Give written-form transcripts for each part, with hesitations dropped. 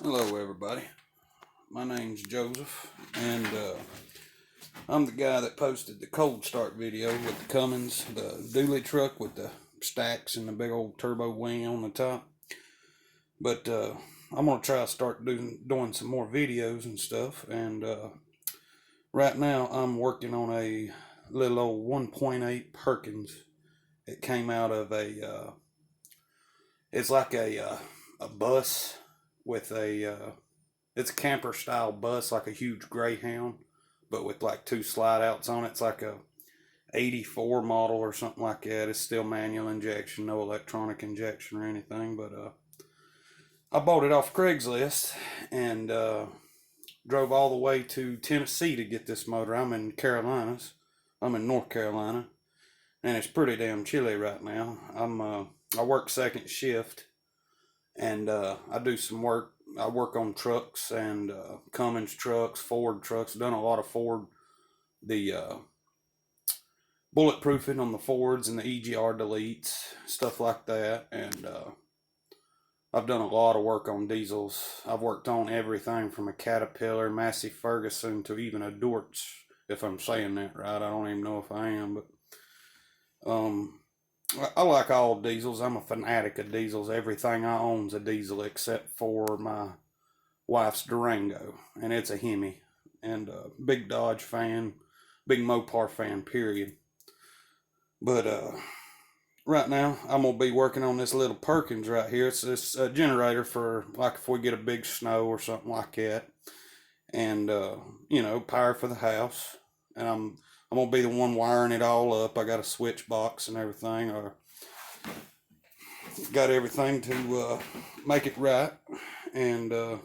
Hello everybody, my name's Joseph, and I'm the guy that posted the cold start video with the Cummins, the dually truck with the stacks and the big old turbo wing on the top. But I'm going to try to start doing some more videos and stuff, and right now I'm working on a little old 1.8 Perkins. It came out of it's like a bus with it's a camper style bus, like a huge Greyhound, but with like two slide outs on it. It's like a 84 model or something like that. It's still manual injection, no electronic injection or anything, but I bought it off Craigslist and drove all the way to Tennessee to get this motor. I'm in North Carolina, and it's pretty damn chilly right now. I work second shift, and I do some work. I work on trucks and Cummins trucks, Ford trucks. Done a lot of Ford, the bulletproofing on the Fords and the EGR deletes, stuff like that. And I've done a lot of work on diesels. I've worked on everything from a Caterpillar, Massey Ferguson, to even a Dortz, if I'm saying that right. I don't even know if I am, but I like all diesels. I'm a fanatic of diesels. Everything I own's a diesel except for my wife's Durango, and it's a Hemi. And a big Dodge fan, big Mopar fan, period. But right now, I'm going to be working on this little Perkins right here. It's this generator for, like, if we get a big snow or something like that. And, power for the house. And I'm going to be the one wiring it all up. I got a switch box and everything. Got everything to make it right. And the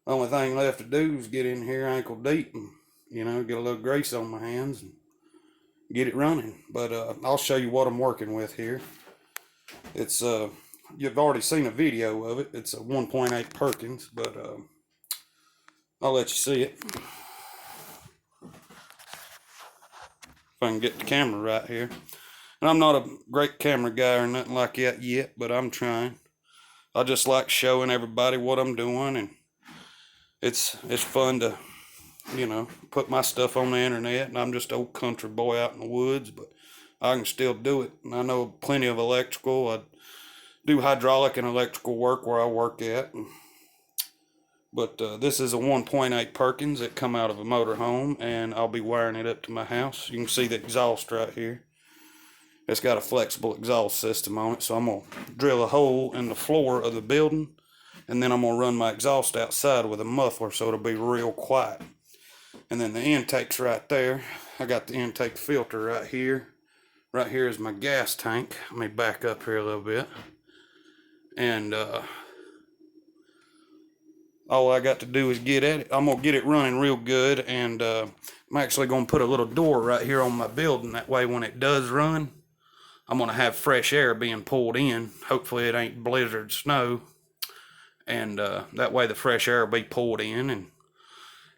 only thing left to do is get in here ankle deep and, get a little grease on my hands and get it running. But I'll show you what I'm working with here. It's, you've already seen a video of it. It's a 1.8 Perkins, but I'll let you see it. If I can get the camera right here. And I'm not a great camera guy or nothing like that yet, but I'm trying. I just like showing everybody what I'm doing, and it's fun to, put my stuff on the internet. And I'm just an old country boy out in the woods, but I can still do it. And I know plenty of electrical. I do hydraulic and electrical work where I work at. But this is a 1.8 Perkins that come out of a motorhome, and I'll be wiring it up to my house. You can see the exhaust right here. It's got a flexible exhaust system on it, so I'm going to drill a hole in the floor of the building, and then I'm going to run my exhaust outside with a muffler so it'll be real quiet. And then the intake's right there. I got the intake filter right here. Right here is my gas tank. Let me back up here a little bit. And all I got to do is get at it. I'm going to get it running real good, and I'm actually going to put a little door right here on my building. That way when it does run, I'm going to have fresh air being pulled in. Hopefully it ain't blizzard snow. And that way the fresh air will be pulled in, and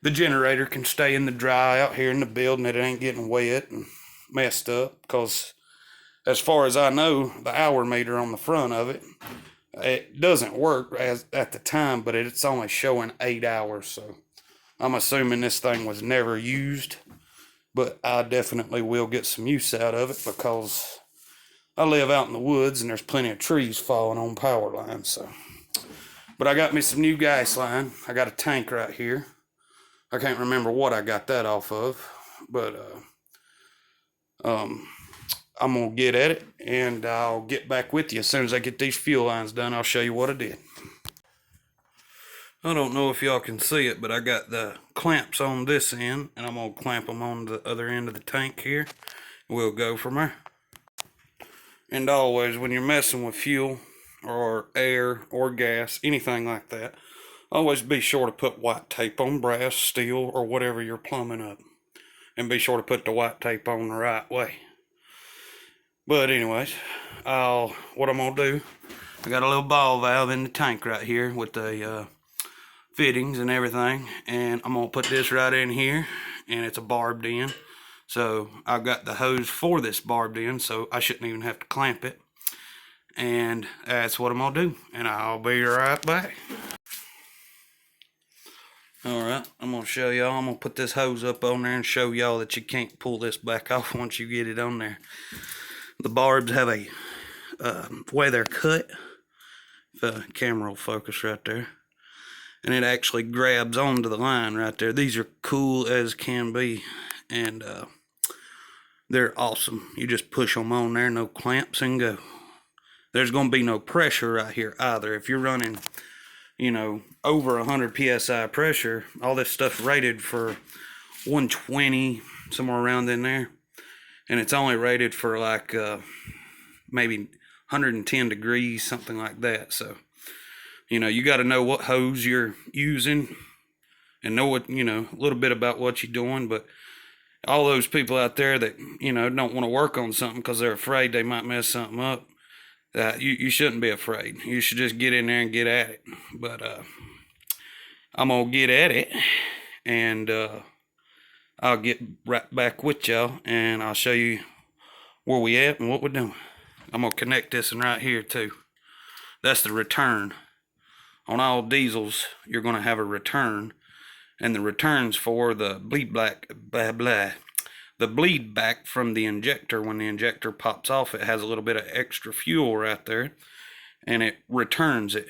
the generator can stay in the dry out here in the building. It ain't getting wet and messed up, because as far as I know, the hour meter on the front of it, it doesn't work as at the time, but it's only showing 8 hours. So I'm assuming this thing was never used, but I definitely will get some use out of it, because I live out in the woods and there's plenty of trees falling on power lines. So, but I got me some new gas line. I got a tank right here. I can't remember what I got that off of, but I'm gonna get at it, and I'll get back with you as soon as I get these fuel lines done. I'll show you what I did. I don't know if y'all can see it, but I got the clamps on this end, and I'm gonna clamp them on the other end of the tank here. We'll go from there. And always, when you're messing with fuel or air or gas, anything like that, always be sure to put white tape on brass, steel, or whatever you're plumbing up. And be sure to put the white tape on the right way. But anyways, what I'm going to do, I got a little ball valve in the tank right here with the fittings and everything. And I'm going to put this right in here, and it's a barbed end. So I've got the hose for this barbed end, so I shouldn't even have to clamp it. And that's what I'm going to do, and I'll be right back. Alright, I'm going to show y'all. I'm going to put this hose up on there and show y'all that you can't pull this back off once you get it on there. The barbs have a way they're cut. If the camera will focus right there. And it actually grabs onto the line right there. These are cool as can be. And they're awesome. You just push them on there, no clamps, and go. There's going to be no pressure right here either. If you're running, you know, over 100 psi pressure, all this stuff's rated for 120, somewhere around in there. And it's only rated for like maybe 110 degrees, something like that. So, you know, you got to know what hose you're using and know what, you know, a little bit about what you're doing. But all those people out there that, you know, don't want to work on something because they're afraid they might mess something up, you shouldn't be afraid. You should just get in there and get at it. But I'm going to get at it, and I'll get right back with y'all, and I'll show you where we at and what we're doing. I'm going to connect this one right here too. That's the return. On all diesels, you're going to have a return, and the return's for the bleed back, the bleed back from the injector. When the injector pops off, it has a little bit of extra fuel right there, and it returns it.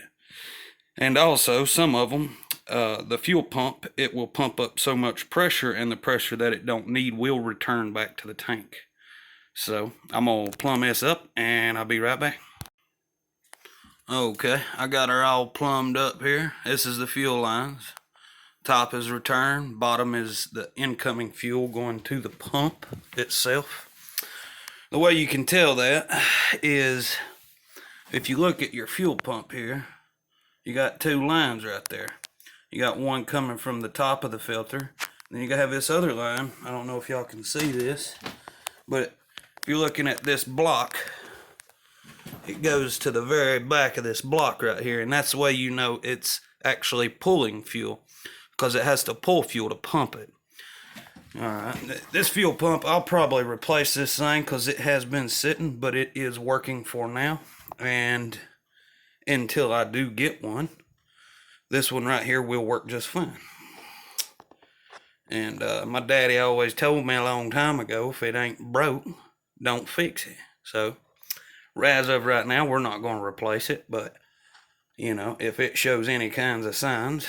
And also, some of them, the fuel pump, it will pump up so much pressure, and the pressure that it don't need will return back to the tank. So I'm gonna plumb this up, and I'll be right back. Okay, I got her all plumbed up here. This is the fuel lines. Top is return, bottom is the incoming fuel going to the pump itself. The way you can tell that is if you look at your fuel pump here, you got two lines right there. You got one coming from the top of the filter, then you have this other line. I don't know if y'all can see this, but if you're looking at this block, it goes to the very back of this block right here, and that's the way you know it's actually pulling fuel, because it has to pull fuel to pump it. Alright, this fuel pump, I'll probably replace this thing because it has been sitting, but it is working for now. And until I do get one, this one right here will work just fine. And my daddy always told me a long time ago, if it ain't broke, don't fix it. So, as of right now, we're not going to replace it, but, you know, if it shows any kinds of signs,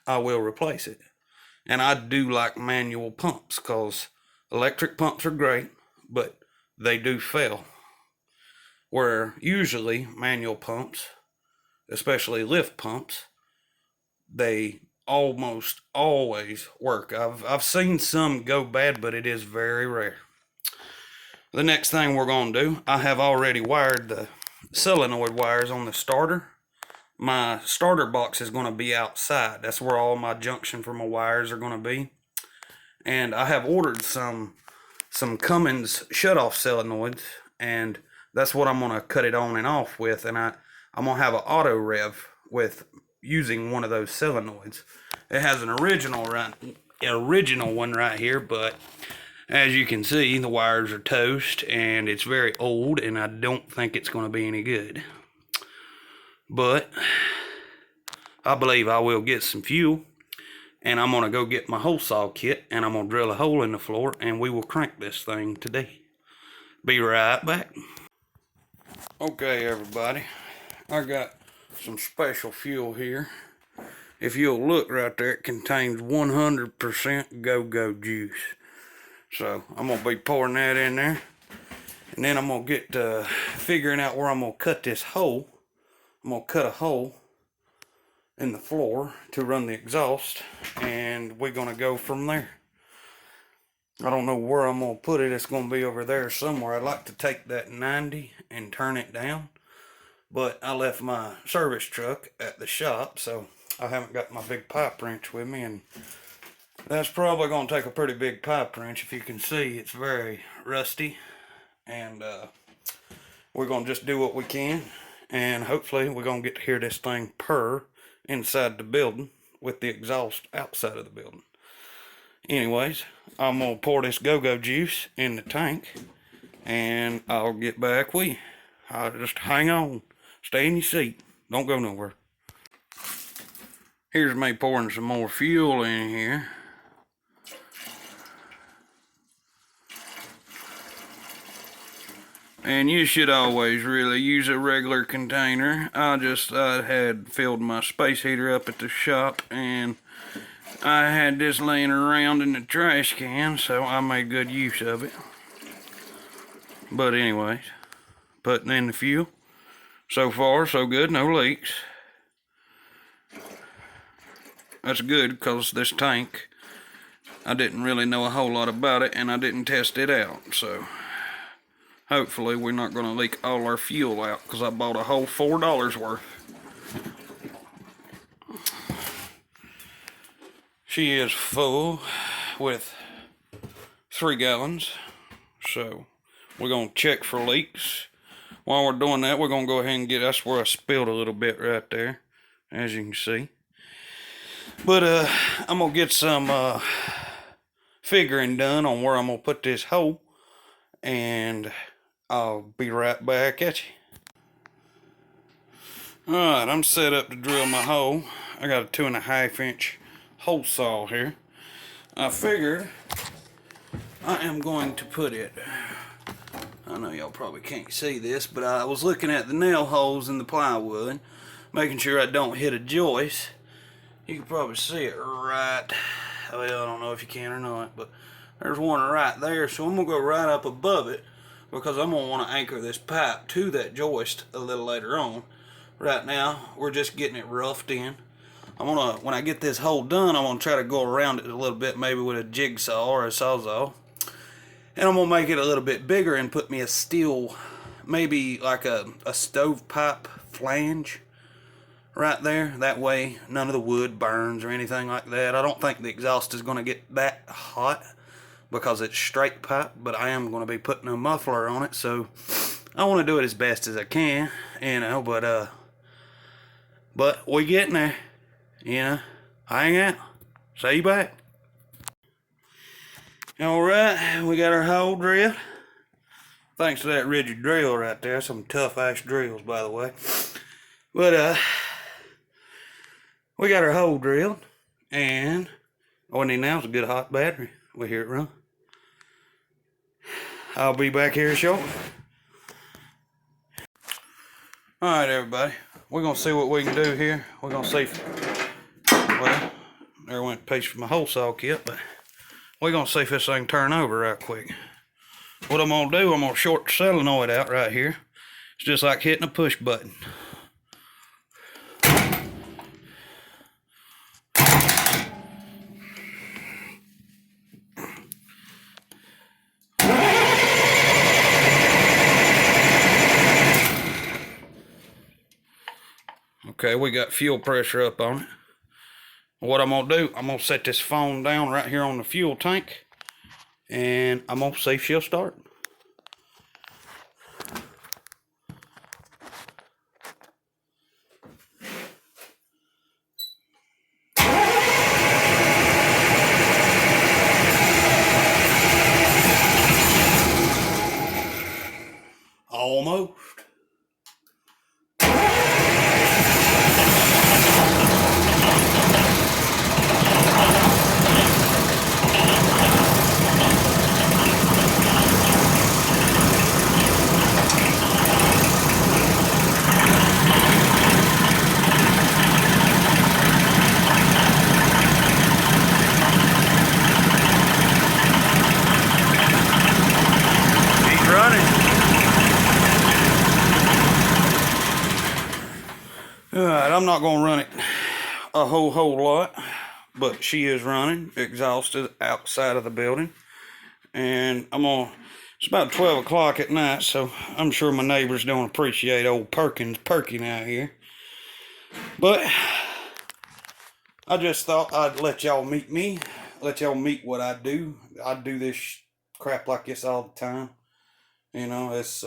I will replace it. And I do like manual pumps, because electric pumps are great, but they do fail. Where usually manual pumps, especially lift pumps, they almost always work. I've seen some go bad, but it is very rare. The next thing we're going to do, I have already wired the solenoid wires on the starter. My starter box is going to be outside. That's where all my junction for my wires are going to be. And I have ordered some Cummins shutoff solenoids, and that's what I'm going to cut it on and off with. And I'm going to have an auto rev with using one of those solenoids. It has an original one right here, but as you can see, the wires are toast and it's very old, and I don't think it's going to be any good. But I believe I will get some fuel, and I'm going to go get my hole saw kit, and I'm going to drill a hole in the floor, and we will crank this thing today. Be right back. Okay, everybody, I got some special fuel here. If you'll look right there, it contains 100% go-go juice. So I'm going to be pouring that in there, and then I'm going to get to figuring out where I'm going to cut this hole. I'm going to cut a hole in the floor to run the exhaust, and we're going to go from there. I don't know where I'm going to put it. It's going to be over there somewhere. I'd like to take that 90 and turn it down, but I left my service truck at the shop, so I haven't got my big pipe wrench with me, and that's probably going to take a pretty big pipe wrench. If you can see, it's very rusty, and we're going to just do what we can. And hopefully we're going to get to hear this thing purr inside the building with the exhaust outside of the building. Anyways, I'm going to pour this go-go juice in the tank, and I'll get back with you. I'll just hang on. Stay in your seat. Don't go nowhere. Here's me pouring some more fuel in here. And you should always really use a regular container. I had filled my space heater up at the shop, and I had this laying around in the trash can, so I made good use of it. But anyways, putting in the fuel. So far, so good, no leaks. That's good, because this tank, I didn't really know a whole lot about it, and I didn't test it out, so hopefully we're not going to leak all our fuel out, because I bought a whole $4 worth. She is full with 3 gallons, so we're going to check for leaks. While we're doing that, we're going to go ahead and that's where I spilled a little bit right there, as you can see. But I'm going to get some figuring done on where I'm going to put this hole, and I'll be right back at you. Alright, I'm set up to drill my hole. I got a 2.5 inch hole saw here. I figured I am going to put it, I know y'all probably can't see this, but I was looking at the nail holes in the plywood, making sure I don't hit a joist. You can probably see it right, well, I don't know if you can or not, but there's one right there, so I'm going to go right up above it, because I'm going to want to anchor this pipe to that joist a little later on. Right now, we're just getting it roughed in. When I get this hole done, I'm going to try to go around it a little bit, maybe with a jigsaw or a sawzall. And I'm going to make it a little bit bigger and put me a steel, maybe like a stovepipe flange right there. That way, none of the wood burns or anything like that. I don't think the exhaust is going to get that hot because it's straight pipe, but I am going to be putting a muffler on it, so I want to do it as best as I can, you know, but we getting there, you know. Hang out. See you back. Alright, we got our hole drilled. Thanks to that rigid drill right there. Some tough ass drills, by the way. But we got our hole drilled, and all we need now is a good hot battery. We hear it run. I'll be back here shortly. Alright, everybody. We're going to see what we can do here. We're going to see well, there went a piece from my hole saw kit, but we're going to see if this thing turn over right quick. What I'm going to do, I'm going to short the solenoid out right here. It's just like hitting a push button. Okay, we got fuel pressure up on it. What I'm going to do, I'm going to set this phone down right here on the fuel tank, and I'm going to see if she'll start. Almost. Alright, I'm not going to run it a whole lot, but she is running, exhausted, outside of the building. And it's about 12 o'clock at night, so I'm sure my neighbors don't appreciate old Perkins perking out here. But I just thought I'd let y'all meet me, let y'all meet what I do. I do this crap like this all the time. You know, it's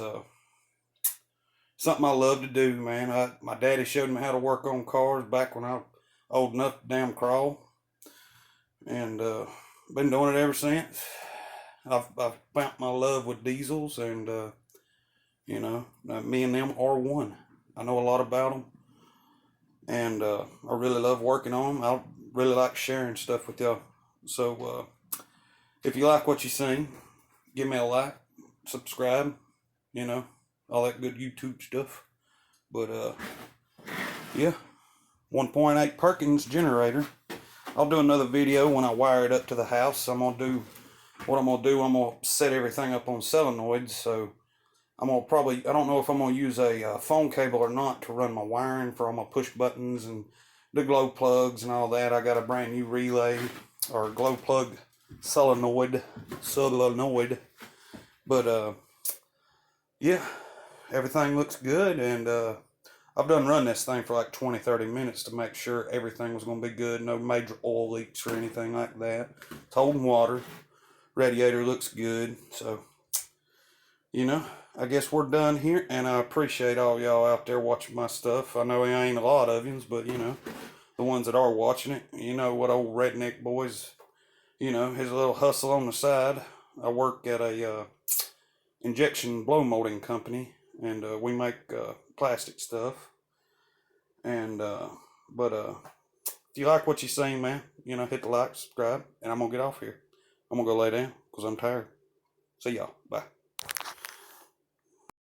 something I love to do, man. My daddy showed me how to work on cars back when I was old enough to damn crawl. And been doing it ever since. I've found my love with diesels, and you know, me and them are one. I know a lot about them, and I really love working on them. I really like sharing stuff with y'all. So if you like what you see, give me a like, subscribe, you know, all that good YouTube stuff. But yeah, 1.8 Perkins generator. I'll do another video when I wire it up to the house. I'm gonna set everything up on solenoids. So I'm gonna probably, I don't know if I'm gonna use a phone cable or not to run my wiring for all my push buttons and the glow plugs and all that. I got a brand new relay or glow plug solenoid. But yeah, everything looks good, and I've done run this thing for like 20-30 minutes to make sure everything was going to be good. No major oil leaks or anything like that. It's holding water. Radiator looks good. So, you know, I guess we're done here, and I appreciate all y'all out there watching my stuff. I know there ain't a lot of yous, but, you know, the ones that are watching it, you know what old redneck boys, you know, his little hustle on the side. I work at a injection blow molding company, and we make plastic stuff. And if you like what you seen, man, you know, hit the like, subscribe, and I'm gonna get off here. I'm gonna go lay down because I'm tired. See y'all. Bye.